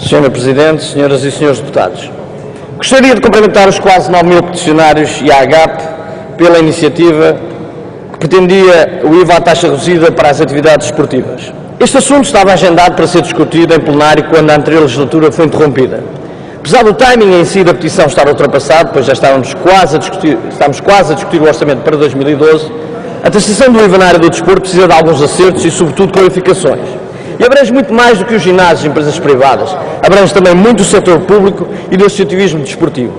Sr. Presidente, senhoras e senhores deputados, gostaria de cumprimentar os quase 9.000 peticionários e a AGAP pela iniciativa que pretendia o IVA à taxa reduzida para as atividades esportivas. Este assunto estava agendado para ser discutido em plenário quando a anterior legislatura foi interrompida. Apesar do timing em si da petição estar ultrapassado, pois já estamos quase a discutir o orçamento para 2012, a taxação do IVA na área do desporto precisa de alguns acertos e, sobretudo, clarificações. E abrange muito mais do que os ginásios e empresas privadas, abrange também muito o setor público e do associativismo desportivo.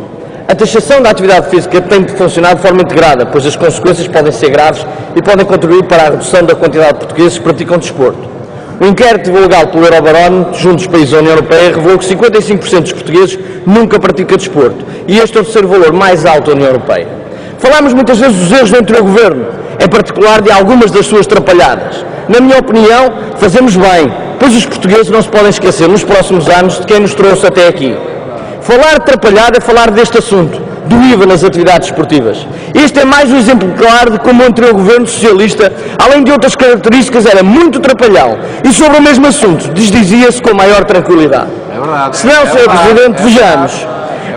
A taxação da atividade física tem de funcionar de forma integrada, pois as consequências podem ser graves e podem contribuir para a redução da quantidade de portugueses que praticam desporto. O inquérito divulgado pelo Eurobarómetro, junto dos países da União Europeia, revelou que 55% dos portugueses nunca praticam desporto, e este é o terceiro valor mais alto da União Europeia. Falámos muitas vezes dos erros do anterior governo, em particular de algumas das suas atrapalhadas. Na minha opinião, fazemos bem, pois os portugueses não se podem esquecer nos próximos anos de quem nos trouxe até aqui. Falar de atrapalhada é falar deste assunto, do IVA nas atividades esportivas. Este é mais um exemplo claro de como o anterior governo socialista, além de outras características, era muito trapalhão e sobre o mesmo assunto desdizia-se com maior tranquilidade. É verdade. Se não, Sr. Presidente, vejamos.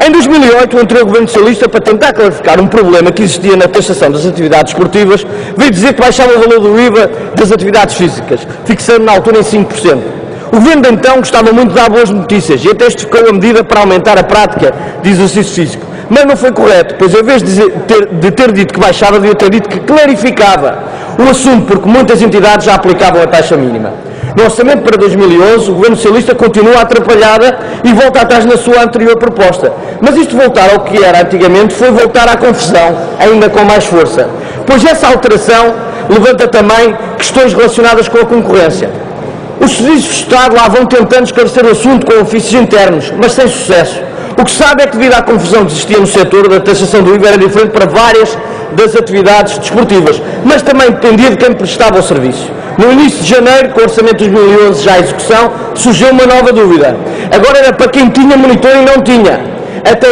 Em 2008, o anterior governo socialista, para tentar clarificar um problema que existia na taxação das atividades esportivas, veio dizer que baixava o valor do IVA das atividades físicas, fixando na altura em 5%. O governo de então gostava muito de dar boas notícias e até justificou a medida para aumentar a prática de exercício físico. Mas não foi correto, pois em vez de ter dito que baixava, devia ter dito que clarificava o assunto, porque muitas entidades já aplicavam a taxa mínima. No orçamento para 2011, o governo socialista continua atrapalhada e volta atrás na sua anterior proposta. Mas isto voltar ao que era antigamente foi voltar à confusão, ainda com mais força. Pois essa alteração levanta também questões relacionadas com a concorrência. Os serviços de Estado lá vão tentando esclarecer o assunto com ofícios internos, mas sem sucesso. O que se sabe é que, devido à confusão que existia no setor, da taxação do IVA era diferente para várias das atividades desportivas, mas também dependia de quem prestava o serviço. No início de janeiro, com o orçamento de 2011 já em execução, surgiu uma nova dúvida. Agora era para quem tinha monitor e não tinha. Até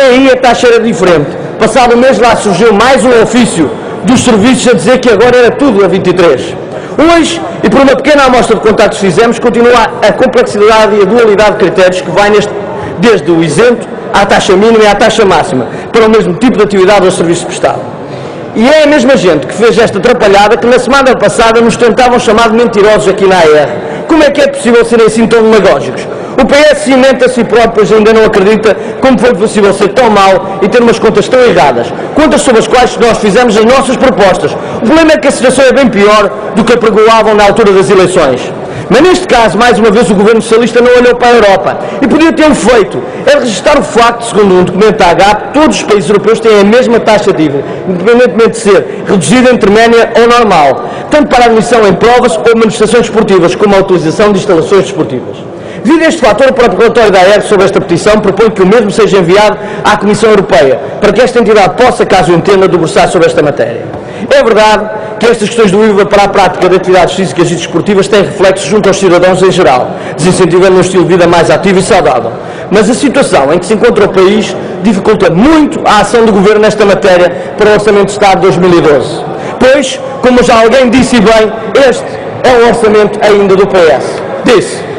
aí a taxa era diferente. Passado um mês lá surgiu mais um ofício dos serviços a dizer que agora era tudo a 23. Hoje, e por uma pequena amostra de contactos que fizemos, continua a complexidade e a dualidade de critérios que vai desde o isento à taxa mínima e à taxa máxima, para o mesmo tipo de atividade ou serviço prestado. E é a mesma gente que fez esta atrapalhada que na semana passada nos tentavam chamar de mentirosos aqui na AR. Como é que é possível serem assim tão demagógicos? O PS cimenta a si próprio, pois ainda não acredita como foi possível ser tão mau e ter umas contas tão erradas. Contas sobre as quais nós fizemos as nossas propostas. O problema é que a situação é bem pior do que apregoavam na altura das eleições. Mas neste caso, mais uma vez, o governo socialista não olhou para a Europa. E podia ter feito. É registrar o facto, segundo um documento da AGAP, todos os países europeus têm a mesma taxa de IVA, independentemente de ser reduzida, intermédia ou normal, tanto para a admissão em provas ou manifestações esportivas, como a utilização de instalações desportivas. Devido a este fator, o próprio relatório da AER sobre esta petição propõe que o mesmo seja enviado à Comissão Europeia, para que esta entidade possa, caso entenda, debruçar sobre esta matéria. É verdade que estas questões do IVA para a prática de atividades físicas e desportivas têm reflexos junto aos cidadãos em geral, desincentivando um estilo de vida mais ativo e saudável. Mas a situação em que se encontra o país dificulta muito a ação do Governo nesta matéria para o Orçamento de Estado de 2012. Pois, como já alguém disse bem, este é um orçamento ainda do PS. Disse.